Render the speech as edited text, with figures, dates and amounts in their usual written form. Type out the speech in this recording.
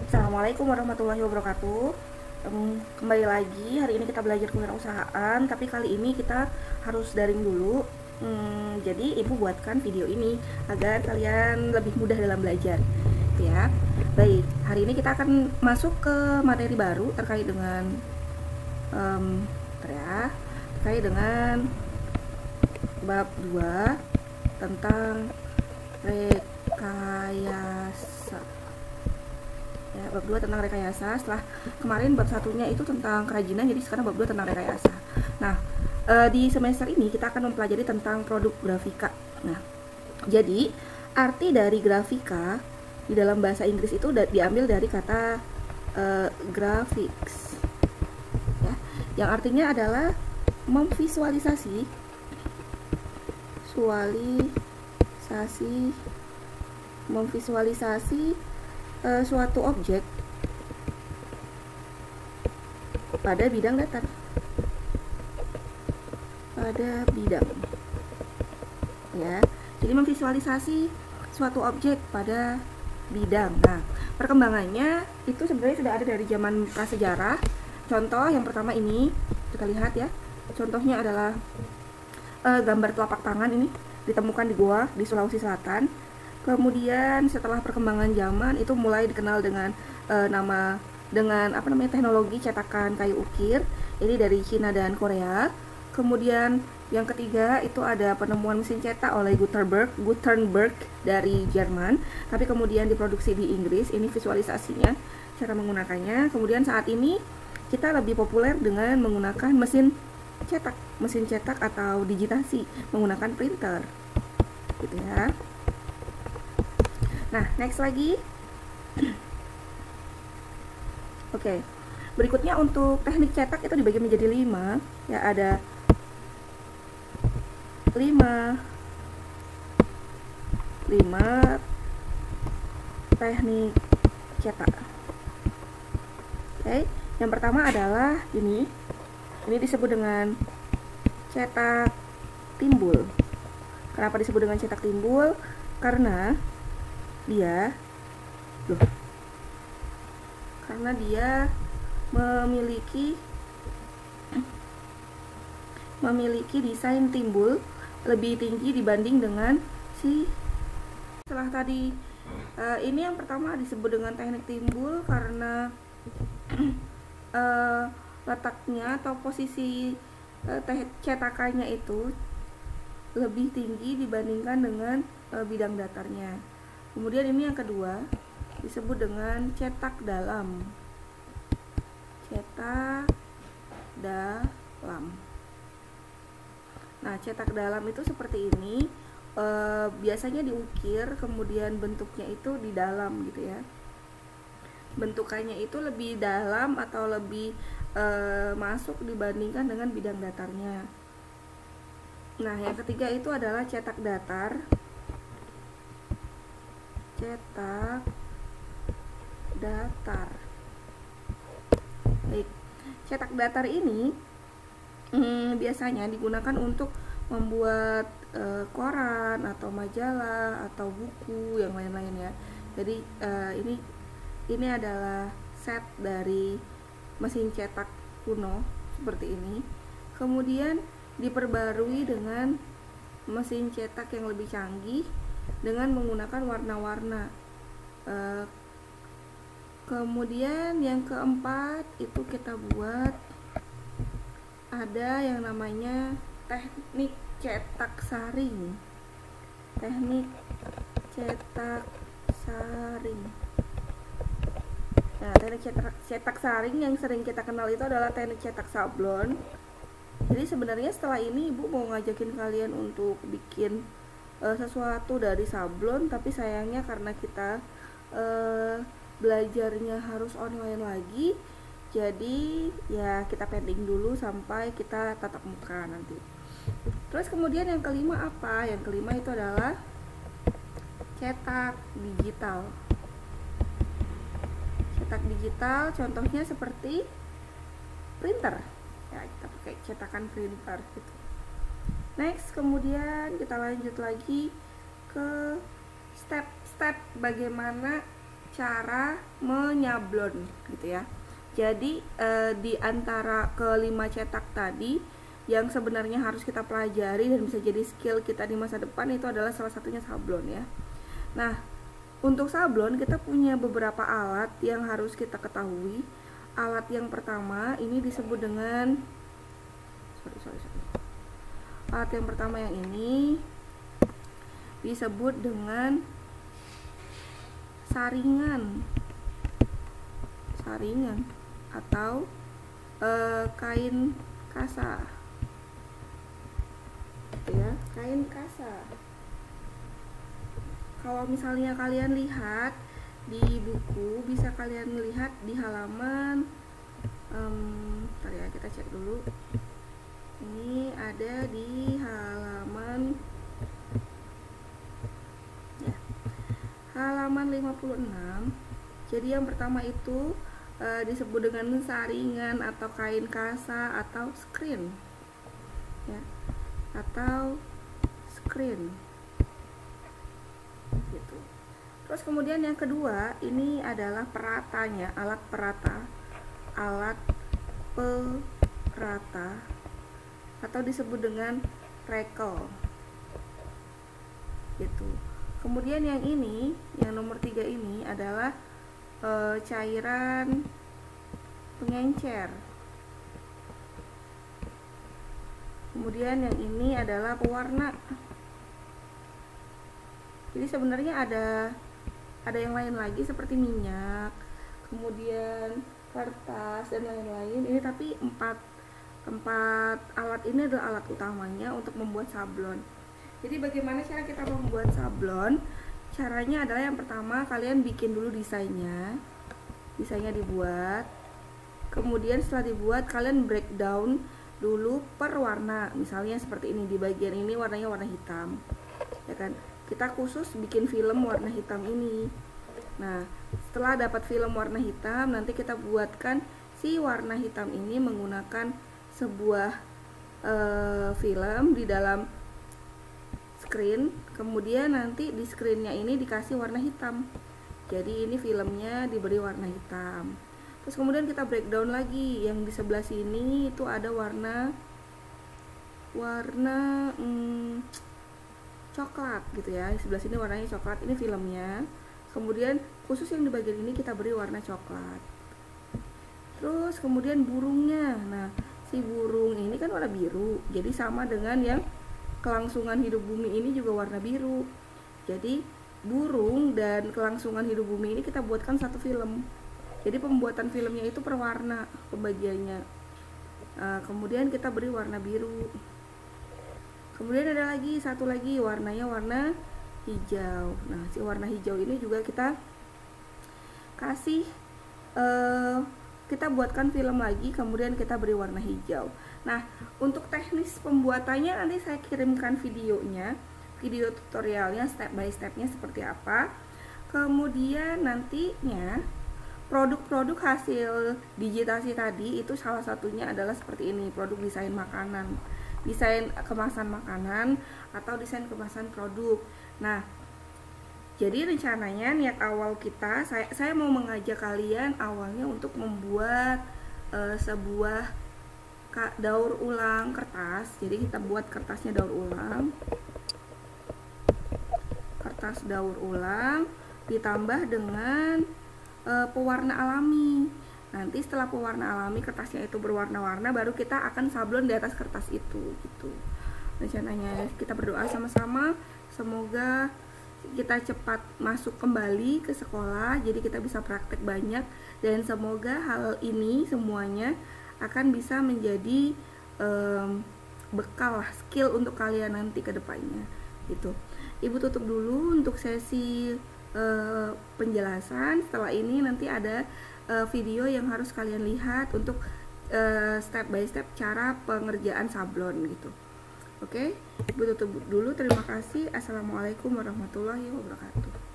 Assalamualaikum warahmatullahi wabarakatuh. Kembali lagi, hari ini kita belajar kewirausahaan, tapi kali ini kita harus daring dulu. Jadi ibu buatkan video ini agar kalian lebih mudah dalam belajar, ya. Baik, hari ini kita akan masuk ke materi baru terkait dengan terkait dengan bab 2 tentang rekayasa. Ya, bab 2 tentang rekayasa. Setelah kemarin bab satunya itu tentang kerajinan, jadi sekarang bab 2 tentang rekayasa. Nah, di semester ini kita akan mempelajari tentang produk grafika. Nah, jadi arti dari grafika di dalam bahasa Inggris itu diambil dari kata graphics, ya, yang artinya adalah memvisualisasi suatu objek pada bidang datar, ya. Jadi memvisualisasi suatu objek pada bidang. Nah, perkembangannya itu sebenarnya sudah ada dari zaman prasejarah. Contoh yang pertama ini kita lihat, ya. Contohnya adalah gambar telapak tangan ini ditemukan di goa di Sulawesi Selatan. Kemudian setelah perkembangan zaman itu mulai dikenal dengan teknologi cetakan kayu ukir, ini dari Cina dan Korea. Kemudian yang ketiga itu ada penemuan mesin cetak oleh Gutenberg dari Jerman, tapi kemudian diproduksi di Inggris. Ini visualisasinya, cara menggunakannya. Kemudian saat ini kita lebih populer dengan menggunakan mesin cetak atau digitasi menggunakan printer, gitu ya. Nah, next lagi. Oke. Berikutnya untuk teknik cetak itu dibagi menjadi 5, ya. Ada 5 teknik cetak. Oke. Yang pertama adalah ini disebut dengan cetak timbul. Kenapa disebut dengan cetak timbul? Karena dia memiliki desain timbul lebih tinggi dibanding dengan setelah tadi. Ini yang pertama disebut dengan teknik timbul karena letaknya atau posisi cetakannya itu lebih tinggi dibandingkan dengan bidang datarnya. Kemudian ini yang kedua disebut dengan cetak dalam. Nah, cetak dalam itu seperti ini. Biasanya diukir, kemudian bentuknya itu di dalam, gitu ya. Bentukannya itu lebih dalam atau lebih masuk dibandingkan dengan bidang datarnya. Nah, yang ketiga itu adalah cetak datar. Baik, cetak datar ini biasanya digunakan untuk membuat koran atau majalah atau buku yang lain-lain, ya. Jadi ini adalah set dari mesin cetak kuno seperti ini. Kemudian diperbarui dengan mesin cetak yang lebih canggih dengan menggunakan warna-warna. Kemudian yang keempat itu kita buat ada yang namanya teknik cetak saring. Nah, teknik cetak saring yang sering kita kenal itu adalah teknik cetak sablon. Jadi sebenarnya setelah ini ibu mau ngajakin kalian untuk bikin sesuatu dari sablon, tapi sayangnya karena kita belajarnya harus online lagi, jadi ya kita pending dulu sampai kita tatap muka nanti. Terus kemudian yang kelima apa? Yang kelima itu adalah cetak digital. Cetak digital contohnya seperti printer, ya, kita pakai cetakan printer gitu. Next, kemudian kita lanjut lagi ke step-step bagaimana cara menyablon gitu ya. Jadi di antara kelima cetak tadi yang sebenarnya harus kita pelajari dan bisa jadi skill kita di masa depan itu adalah salah satunya sablon ya. Nah, untuk sablon kita punya beberapa alat yang harus kita ketahui. Alat yang pertama ini disebut dengan alat yang pertama yang ini disebut dengan saringan atau kain kasa ya, kain kasa. Kalau misalnya kalian lihat di buku, bisa kalian lihat di halaman bentar ya, kita cek dulu. Ini ada di halaman ya, halaman 56. Jadi yang pertama itu disebut dengan saringan atau kain kasa atau screen ya, atau screen gitu. Terus kemudian yang kedua ini adalah peratanya, alat perata atau disebut dengan rekel gitu. Kemudian yang ini, yang nomor 3 ini adalah cairan pengencer. Kemudian yang ini adalah pewarna. Jadi sebenarnya ada yang lain lagi seperti minyak, kemudian kertas dan lain-lain. Ini tapi empat alat ini adalah alat utamanya untuk membuat sablon. Jadi bagaimana cara kita membuat sablon? Caranya adalah yang pertama kalian bikin dulu desainnya dibuat. Kemudian setelah dibuat kalian breakdown dulu per warna. Misalnya seperti ini, di bagian ini warnanya warna hitam, ya kan? Kita khusus bikin film warna hitam ini. Nah, setelah dapat film warna hitam, nanti kita buatkan si warna hitam ini menggunakan sebuah film di dalam screen. Kemudian nanti di screennya ini dikasih warna hitam. Jadi ini filmnya diberi warna hitam. Terus kemudian kita breakdown lagi. Yang di sebelah sini itu ada warna coklat gitu ya. Di sebelah sini warnanya coklat, ini filmnya. Kemudian khusus yang di bagian ini kita beri warna coklat. Terus kemudian burungnya. Nah, si burung ini kan warna biru. Jadi sama dengan yang kelangsungan hidup bumi ini juga warna biru. Jadi burung dan kelangsungan hidup bumi ini kita buatkan satu film. Jadi pembuatan filmnya itu per warna pembagiannya. Kemudian kita beri warna biru. Kemudian ada lagi satu lagi warnanya warna hijau. Nah, si warna hijau ini juga kita kasih kita buatkan film lagi, kemudian kita beri warna hijau. Nah, untuk teknis pembuatannya nanti saya kirimkan videonya, video tutorialnya step by stepnya seperti apa. Kemudian nantinya produk-produk hasil digitasi tadi itu salah satunya adalah seperti ini, produk desain makanan, desain kemasan makanan atau desain kemasan produk. Nah, jadi rencananya niat awal kita, saya mau mengajak kalian awalnya untuk membuat sebuah daur ulang kertas. Jadi kita buat kertasnya daur ulang, kertas daur ulang ditambah dengan pewarna alami. Nanti setelah pewarna alami kertasnya itu berwarna-warna, baru kita akan sablon di atas kertas itu gitu. Rencananya kita berdoa sama-sama semoga kita cepat masuk kembali ke sekolah, jadi kita bisa praktek banyak, dan semoga hal ini semuanya akan bisa menjadi bekal skill untuk kalian nanti ke depannya gitu. Ibu tutup dulu untuk sesi penjelasan. Setelah ini nanti ada video yang harus kalian lihat untuk step by step cara pengerjaan sablon gitu. Oke, Ibu tutup dulu. Terima kasih. Assalamualaikum warahmatullahi wabarakatuh.